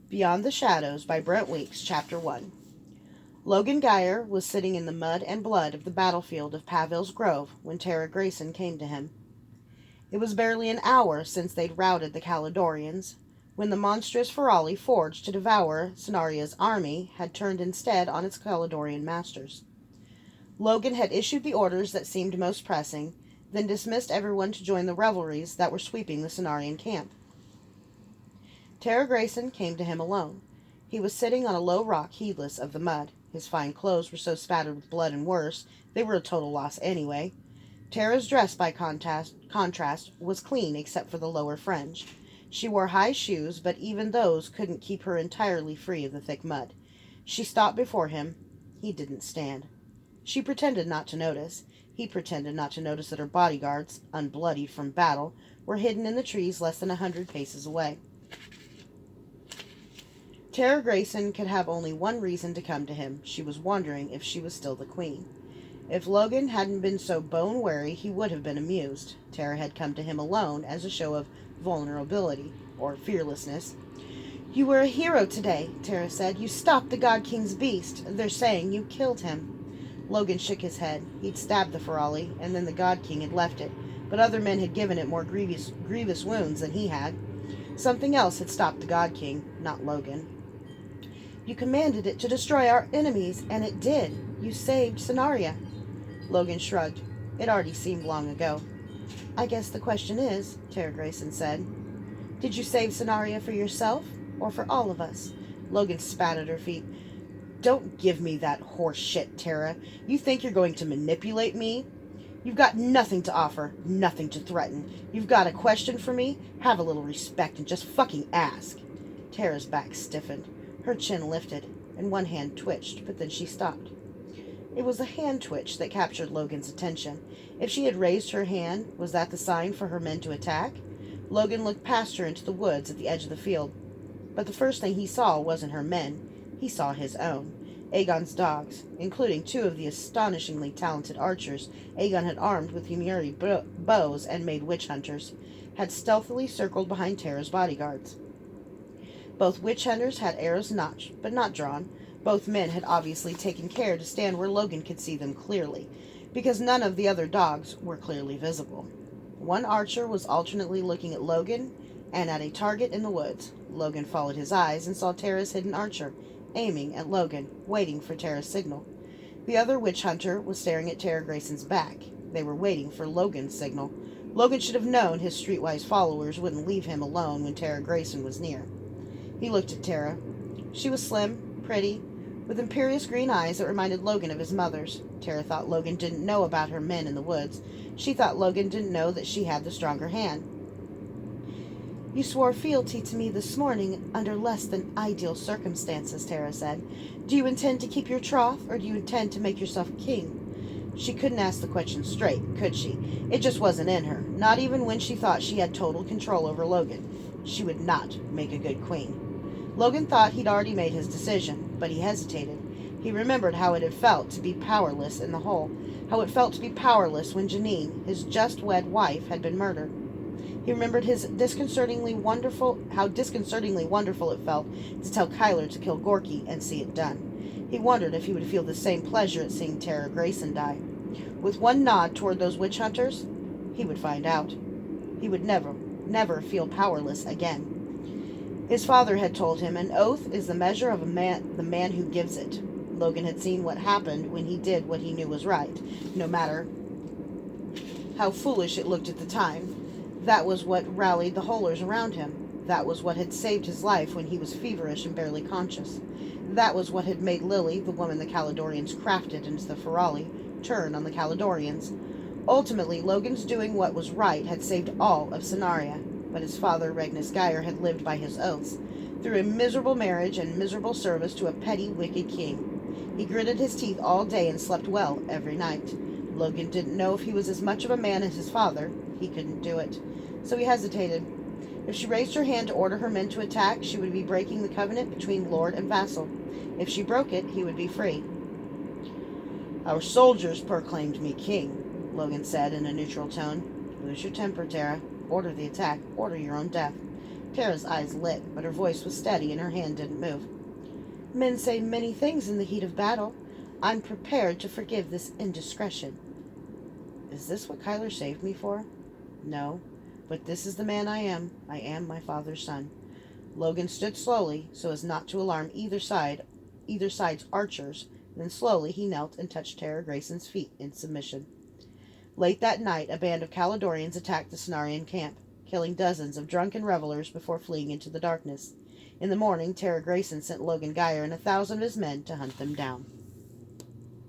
Beyond the Shadows by Brent Chapter 1. Logan Geyer was sitting in the mud and blood of the battlefield of Pavil's Grove when Tara Grayson came to him. It was barely an hour since they'd routed the Caledonians, when the monstrous Ferali forged to devour Cenaria's army had turned instead on its Caledonian masters. Logan had issued the orders that seemed most pressing, then dismissed everyone to join the revelries that were sweeping the Cenarian camp. Tara Grayson came to him alone. He was sitting on a low rock, heedless of the mud. His fine clothes were so spattered with blood and worse, they were a total loss anyway. Tara's dress, by contrast, was clean except for the lower fringe. She wore high shoes, but even those couldn't keep her entirely free of the thick mud. She stopped before him. He didn't stand. She pretended not to notice. He pretended not to notice that her bodyguards, unbloodied from battle, were hidden in the trees less than 100 paces away. Tara Grayson could have only one reason to come to him. She was wondering if she was still the queen. If Logan hadn't been so bone-weary, he would have been amused. Tara had come to him alone as a show of vulnerability, or fearlessness. "You were a hero today," Tara said. "You stopped the God King's beast. They're saying you killed him." Logan shook his head. He'd stabbed the Ferali, and then the God King had left it, but other men had given it more grievous wounds than he had. Something else had stopped the God King, not Logan. "You commanded it to destroy our enemies, and it did. You saved Cenaria." Logan shrugged. It already seemed long ago. "I guess the question is," Tara Grayson said, "did you save Cenaria for yourself, or for all of us?" Logan spat at her feet. "Don't give me that horse shit, Tara. You think you're going to manipulate me? You've got nothing to offer, nothing to threaten. You've got a question for me? Have a little respect and just fucking ask." Tara's back stiffened. Her chin lifted, and one hand twitched, but then she stopped. It was the hand twitch that captured Logan's attention. If she had raised her hand, was that the sign for her men to attack? Logan looked past her into the woods at the edge of the field. But the first thing he saw wasn't her men. He saw his own. Aegon's dogs, including two of the astonishingly talented archers Aegon had armed with Humuri bows and made witch hunters, had stealthily circled behind Tara's bodyguards. Both witch hunters had arrows notched, but not drawn. Both men had obviously taken care to stand where Logan could see them clearly, because none of the other dogs were clearly visible. One archer was alternately looking at Logan and at a target in the woods. Logan followed his eyes and saw Tara's hidden archer, aiming at Logan, waiting for Tara's signal. The other witch hunter was staring at Tara Grayson's back. They were waiting for Logan's signal. Logan should have known his streetwise followers wouldn't leave him alone when Tara Grayson was near. He looked at Tara. She was slim, pretty, with imperious green eyes that reminded Logan of his mother's. Tara thought Logan didn't know about her men in the woods. She thought Logan didn't know that she had the stronger hand. "You swore fealty to me this morning under less than ideal circumstances," Tara said. "Do you intend to keep your troth, or do you intend to make yourself king?" She couldn't ask the question straight, could she? It just wasn't in her, not even when she thought she had total control over Logan. She would not make a good queen. Logan thought he'd already made his decision, but he hesitated. He remembered how it had felt to be powerless in the hole, how it felt to be powerless when Janine, his just-wed wife, had been murdered. He remembered how disconcertingly wonderful it felt to tell Kyler to kill Gorky and see it done. He wondered if he would feel the same pleasure at seeing Tara Grayson die. With one nod toward those witch hunters, he would find out. He would never feel powerless again. His father had told him, an oath is the measure of the man who gives it. Logan had seen what happened when he did what he knew was right, no matter how foolish it looked at the time. That was what rallied the Holers around him. That was what had saved his life when he was feverish and barely conscious. That was what had made Lily, the woman the Caledonians crafted into the Ferali, turn on the Caledonians. Ultimately, Logan's doing what was right had saved all of Cenaria, but his father, Regnus Geyer, had lived by his oaths, through a miserable marriage and miserable service to a petty, wicked king. He gritted his teeth all day and slept well every night. Logan didn't know if he was as much of a man as his father. He couldn't do it. So he hesitated. If she raised her hand to order her men to attack, she would be breaking the covenant between lord and vassal. If she broke it, he would be free. "Our soldiers proclaimed me king," Logan said in a neutral tone. "Lose your temper, Tara. Order the attack. Order your own death." Tara's eyes lit, but her voice was steady and her hand didn't move. Men say many things in the heat of battle. I'm prepared to forgive this indiscretion. Is this what Kyler saved me for? No, but this is the man I am. I am my father's son. Logan stood slowly, so as not to alarm either side's archers. Then slowly he knelt and touched Tara Grayson's feet in submission. Late that night, a band of Caledonians attacked the Cenarian camp, killing dozens of drunken revelers before fleeing into the darkness. In the morning, Tara Grayson sent Logan Geyer and 1,000 of his men to hunt them down.